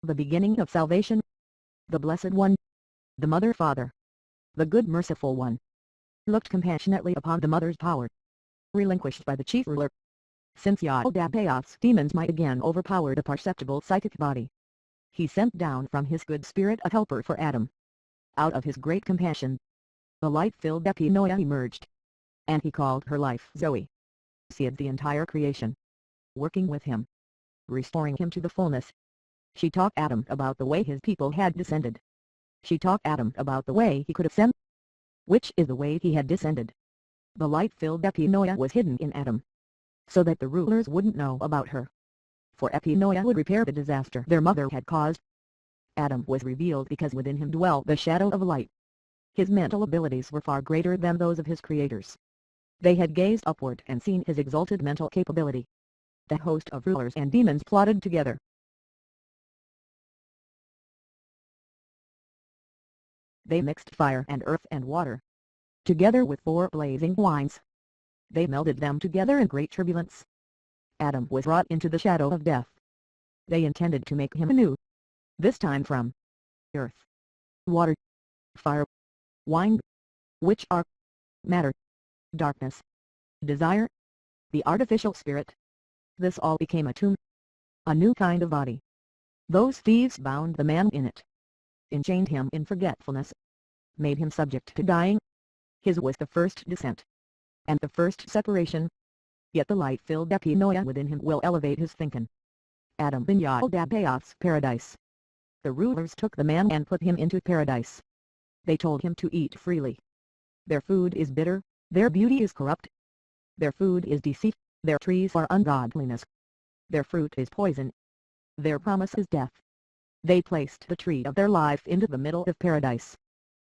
the beginning of salvation, the Blessed One, the Mother Father, the Good Merciful One, looked compassionately upon the mother's power, relinquished by the chief ruler. Since Yaldabaoth's demons might again overpower the perceptible psychic body, he sent down from his good spirit a helper for Adam. Out of his great compassion, the light-filled Epinoia emerged, and he called her life Zoe. Seed the entire creation, working with him, restoring him to the fullness. She taught Adam about the way his people had descended. She taught Adam about the way he could ascend, which is the way he had descended. The light-filled Epinoia was hidden in Adam, so that the rulers wouldn't know about her. For Epinoia would repair the disaster their mother had caused. Adam was revealed because within him dwelt the shadow of light. His mental abilities were far greater than those of his creators. They had gazed upward and seen his exalted mental capability. The host of rulers and demons plotted together. They mixed fire and earth and water, together with 4 blazing wines. They melded them together in great turbulence. Adam was brought into the shadow of death. They intended to make him anew, this time from earth, water, fire, wine, which are matter, darkness, desire, the artificial spirit. This all became a tomb, a new kind of body. Those thieves bound the man in it, enchained him in forgetfulness, made him subject to dying. His was the first descent, and the first separation. Yet the light-filled Epinoia within him will elevate his thinking. Adam in Yaldabaoth's paradise. The rulers took the man and put him into paradise. They told him to eat freely. Their food is bitter, their beauty is corrupt. Their food is deceit, their trees are ungodliness. Their fruit is poison. Their promise is death. They placed the tree of their life into the middle of paradise.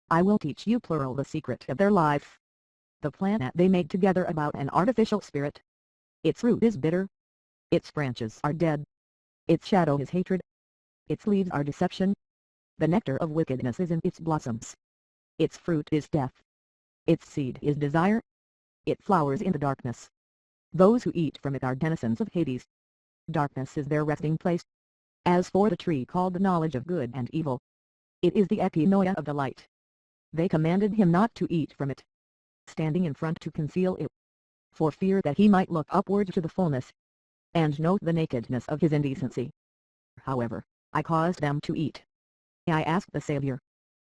I will teach you plural the secret of their life. The plan that they made together about an artificial spirit. Its root is bitter. Its branches are dead. Its shadow is hatred. Its leaves are deception. The nectar of wickedness is in its blossoms. Its fruit is death. Its seed is desire. It flowers in the darkness. Those who eat from it are denizens of Hades. Darkness is their resting place. As for the tree called the knowledge of good and evil, it is the Epinoia of the light. They commanded him not to eat from it, standing in front to conceal it, for fear that he might look upward to the fullness, and note the nakedness of his indecency. However, I caused them to eat. I asked the Savior,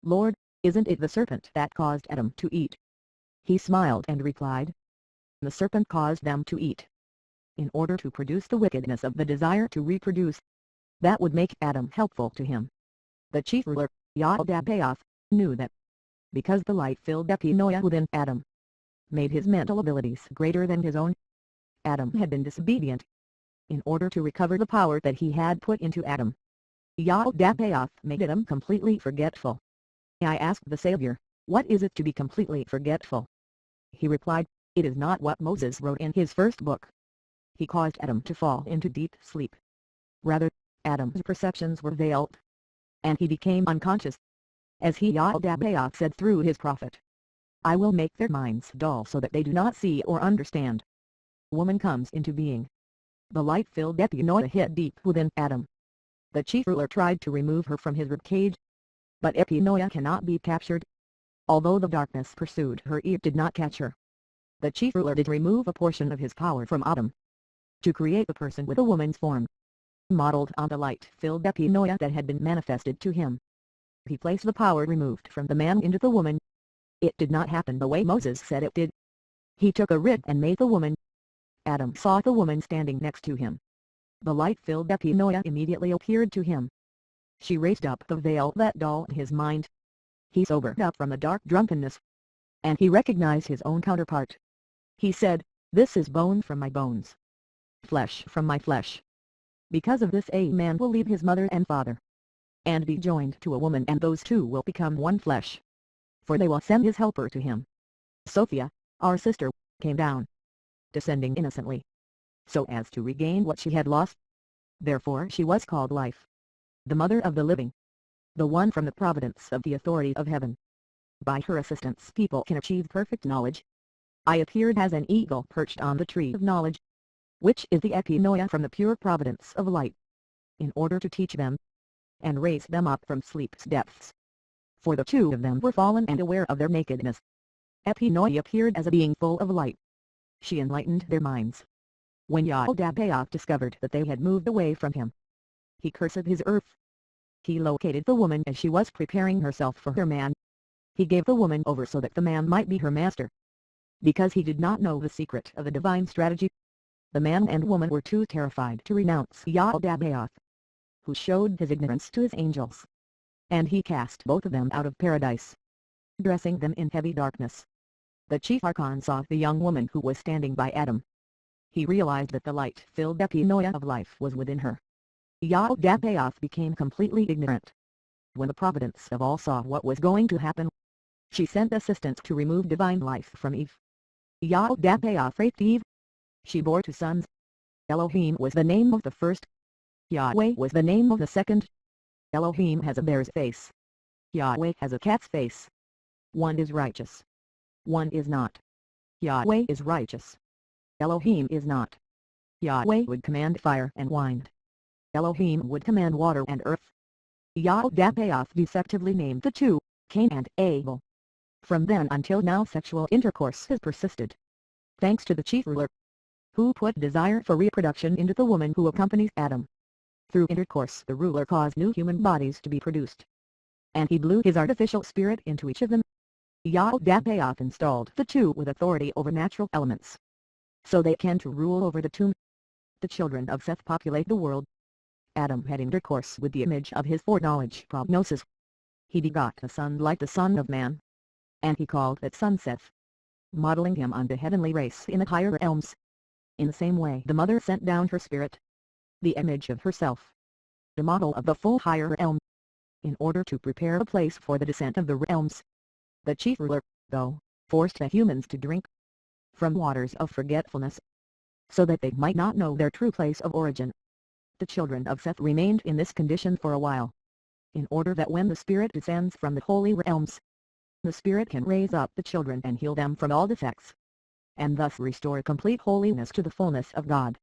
Lord, isn't it the serpent that caused Adam to eat? He smiled and replied, the serpent caused them to eat, in order to produce the wickedness of the desire to reproduce. That would make Adam helpful to him. The chief ruler, Yaldabaoth, knew that, because the light-filled Epinoia within Adam made his mental abilities greater than his own, Adam had been disobedient. In order to recover the power that he had put into Adam, Yaldabaoth made Adam completely forgetful. I asked the Savior, what is it to be completely forgetful? He replied, it is not what Moses wrote in his first book. He caused Adam to fall into deep sleep. Rather, Adam's perceptions were veiled, and he became unconscious. As Yaldabaoth said through his prophet, I will make their minds dull so that they do not see or understand. Woman comes into being. The light-filled Epinoia hid deep within Adam. The chief ruler tried to remove her from his ribcage, but Epinoia cannot be captured. Although the darkness pursued her, it did not catch her. The chief ruler did remove a portion of his power from Adam, to create a person with a woman's form, modeled on the light-filled Epinoia that had been manifested to him. He placed the power removed from the man into the woman. It did not happen the way Moses said it did. He took a rib and made the woman. Adam saw the woman standing next to him. The light-filled Epinoia immediately appeared to him. She raised up the veil that dulled his mind. He sobered up from the dark drunkenness, and he recognized his own counterpart. He said, this is bone from my bones, flesh from my flesh. Because of this a man will leave his mother and father, and be joined to a woman, and those two will become one flesh. For they will send his helper to him. Sophia, our sister, came down, descending innocently, so as to regain what she had lost. Therefore she was called Life, the mother of the living, the one from the providence of the authority of heaven. By her assistance people can achieve perfect knowledge. I appeared as an eagle perched on the tree of knowledge, which is the Epinoia from the pure providence of light, in order to teach them. and raise them up from sleep's depths. For the two of them were fallen and aware of their nakedness. Epinoi appeared as a being full of light. She enlightened their minds. When Yaldabaoth discovered that they had moved away from him, he cursed his earth. He located the woman as she was preparing herself for her man. He gave the woman over so that the man might be her master. Because he did not know the secret of the divine strategy, the man and woman were too terrified to renounce Yaldabaoth, who showed his ignorance to his angels. And he cast both of them out of paradise, dressing them in heavy darkness. The chief archon saw the young woman who was standing by Adam. He realized that the light-filled epinoia of life was within her. Yaldabaoth became completely ignorant. When the providence of all saw what was going to happen, she sent assistants to remove divine life from Eve. Yaldabaoth raped Eve. She bore two sons. Elohim was the name of the first. Yahweh was the name of the second. Elohim has a bear's face. Yahweh has a cat's face. One is righteous. One is not. Yahweh is righteous. Elohim is not. Yahweh would command fire and wind. Elohim would command water and earth. Yaldabaoth deceptively named the two, Cain and Abel. From then until now sexual intercourse has persisted. Thanks to the chief ruler, who put desire for reproduction into the woman who accompanies Adam. Through intercourse the ruler caused new human bodies to be produced. And he blew his artificial spirit into each of them. Yaldabaoth installed the two with authority over natural elements, so they can to rule over the two. The children of Seth populate the world. Adam had intercourse with the image of his foreknowledge prognosis. He begot a son like the Son of Man, and he called that son Seth, modeling him on the heavenly race in the higher realms. In the same way the mother sent down her spirit, the image of herself, the model of the full higher realm, in order to prepare a place for the descent of the realms. The chief ruler, though, forced the humans to drink from waters of forgetfulness, so that they might not know their true place of origin. The children of Seth remained in this condition for a while, in order that when the Spirit descends from the holy realms, the Spirit can raise up the children and heal them from all defects, and thus restore complete holiness to the fullness of God.